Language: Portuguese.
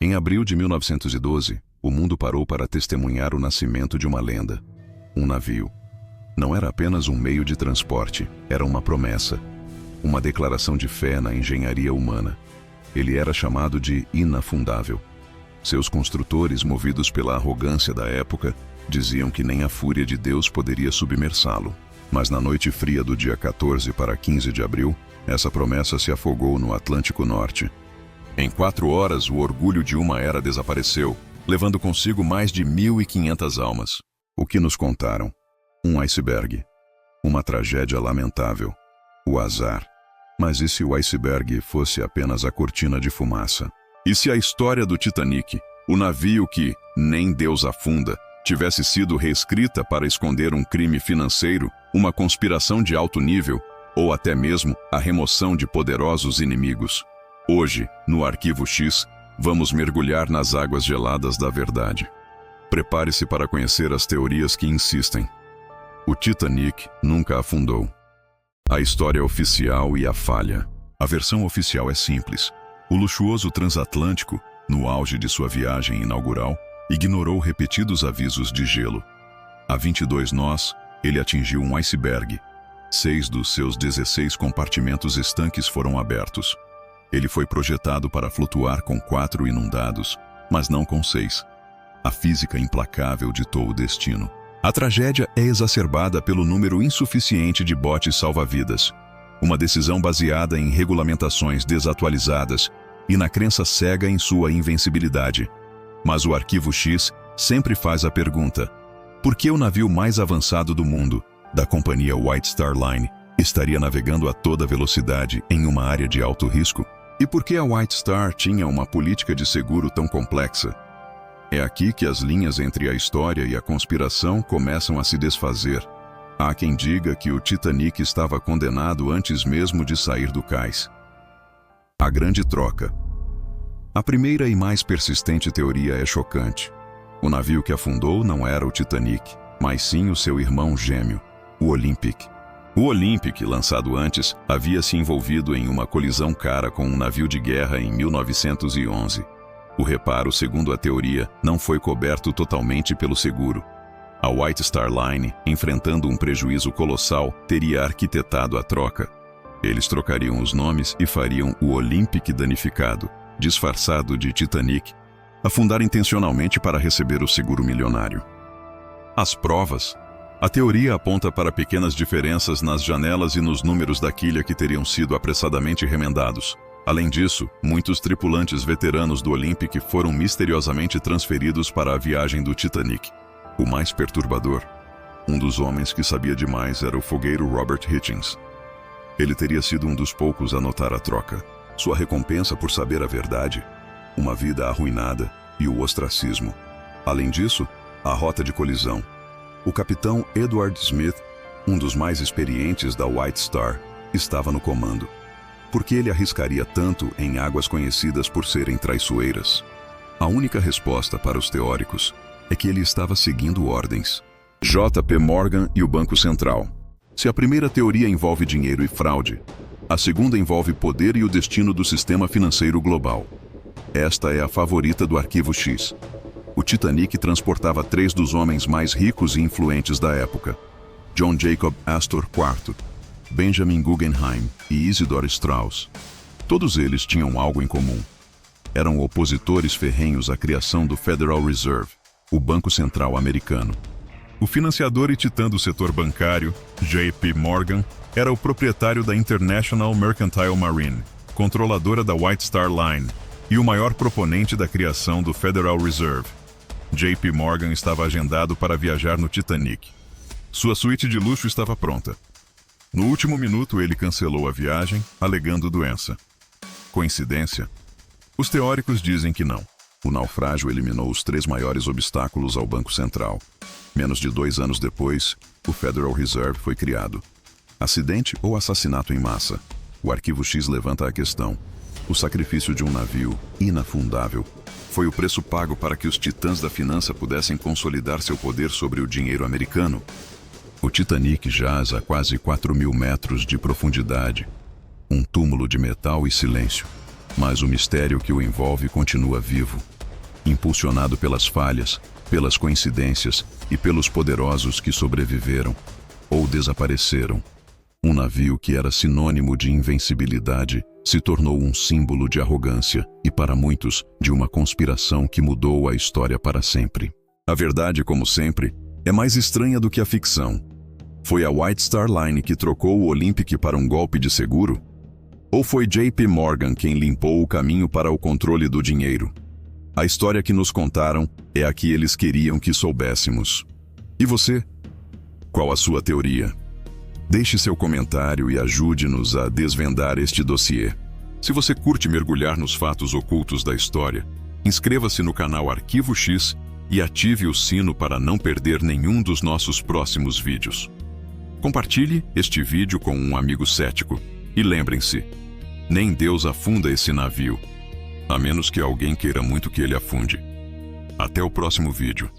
Em abril de 1912, o mundo parou para testemunhar o nascimento de uma lenda. Um navio. Não era apenas um meio de transporte, era uma promessa. Uma declaração de fé na engenharia humana. Ele era chamado de inafundável. Seus construtores, movidos pela arrogância da época, diziam que nem a fúria de Deus poderia submersá-lo. Mas na noite fria do dia 14 para 15 de abril, essa promessa se afogou no Atlântico Norte. Em 4 horas, o orgulho de uma era desapareceu, levando consigo mais de 1.500 almas. O que nos contaram? Um iceberg. Uma tragédia lamentável. O azar. Mas e se o iceberg fosse apenas a cortina de fumaça? E se a história do Titanic, o navio que nem Deus afunda, tivesse sido reescrita para esconder um crime financeiro, uma conspiração de alto nível, ou até mesmo a remoção de poderosos inimigos? Hoje, no Arquivo X, vamos mergulhar nas águas geladas da verdade. Prepare-se para conhecer as teorias que insistem. O Titanic nunca afundou. A história oficial e a falha. A versão oficial é simples. O luxuoso transatlântico, no auge de sua viagem inaugural, ignorou repetidos avisos de gelo. A 22 nós, ele atingiu um iceberg. 6 dos seus 16 compartimentos estanques foram abertos. Ele foi projetado para flutuar com 4 inundados, mas não com 6. A física implacável ditou o destino. A tragédia é exacerbada pelo número insuficiente de botes salva-vidas. Uma decisão baseada em regulamentações desatualizadas e na crença cega em sua invencibilidade. Mas o Arquivo X sempre faz a pergunta: por que o navio mais avançado do mundo, da companhia White Star Line, estaria navegando a toda velocidade em uma área de alto risco? E por que a White Star tinha uma política de seguro tão complexa? É aqui que as linhas entre a história e a conspiração começam a se desfazer. Há quem diga que o Titanic estava condenado antes mesmo de sair do cais. A grande troca. A primeira e mais persistente teoria é chocante. O navio que afundou não era o Titanic, mas sim o seu irmão gêmeo, o Olympic. O Olympic, lançado antes, havia se envolvido em uma colisão cara com um navio de guerra em 1911. O reparo, segundo a teoria, não foi coberto totalmente pelo seguro. A White Star Line, enfrentando um prejuízo colossal, teria arquitetado a troca. Eles trocariam os nomes e fariam o Olympic danificado, disfarçado de Titanic, afundar intencionalmente para receber o seguro milionário. As provas. A teoria aponta para pequenas diferenças nas janelas e nos números da quilha que teriam sido apressadamente remendados. Além disso, muitos tripulantes veteranos do Olympic foram misteriosamente transferidos para a viagem do Titanic. O mais perturbador, um dos homens que sabia demais era o fogueiro Robert Hitchens. Ele teria sido um dos poucos a notar a troca. Sua recompensa por saber a verdade, uma vida arruinada e o ostracismo. Além disso, a rota de colisão. O capitão Edward Smith, um dos mais experientes da White Star, estava no comando. Por que ele arriscaria tanto em águas conhecidas por serem traiçoeiras? A única resposta para os teóricos é que ele estava seguindo ordens. J.P. Morgan e o Banco Central. Se a primeira teoria envolve dinheiro e fraude, a segunda envolve poder e o destino do sistema financeiro global. Esta é a favorita do Arquivo X. O Titanic transportava 3 dos homens mais ricos e influentes da época: John Jacob Astor IV, Benjamin Guggenheim e Isidor Straus. Todos eles tinham algo em comum. Eram opositores ferrenhos à criação do Federal Reserve, o Banco Central americano. O financiador e titã do setor bancário, J.P. Morgan, era o proprietário da International Mercantile Marine, controladora da White Star Line, e o maior proponente da criação do Federal Reserve. J.P. Morgan estava agendado para viajar no Titanic. Sua suíte de luxo estava pronta. No último minuto, ele cancelou a viagem, alegando doença. Coincidência? Os teóricos dizem que não. O naufrágio eliminou os 3 maiores obstáculos ao Banco Central. Menos de 2 anos depois, o Federal Reserve foi criado. Acidente ou assassinato em massa? O Arquivo X levanta a questão. O sacrifício de um navio inafundável foi o preço pago para que os titãs da finança pudessem consolidar seu poder sobre o dinheiro americano. O Titanic jaz a quase 4.000 metros de profundidade, um túmulo de metal e silêncio. mas o mistério que o envolve continua vivo, impulsionado pelas falhas, pelas coincidências e pelos poderosos que sobreviveram ou desapareceram. Um navio que era sinônimo de invencibilidade se tornou um símbolo de arrogância e, para muitos, de uma conspiração que mudou a história para sempre. A verdade, como sempre, é mais estranha do que a ficção. Foi a White Star Line que trocou o Olympic para um golpe de seguro? Ou foi JP Morgan quem limpou o caminho para o controle do dinheiro? A história que nos contaram é a que eles queriam que soubéssemos. E você? Qual a sua teoria? Deixe seu comentário e ajude-nos a desvendar este dossiê. Se você curte mergulhar nos fatos ocultos da história, inscreva-se no canal Arquivo X e ative o sino para não perder nenhum dos nossos próximos vídeos. Compartilhe este vídeo com um amigo cético e lembrem-se, nem Deus afunda esse navio, a menos que alguém queira muito que ele afunde. Até o próximo vídeo.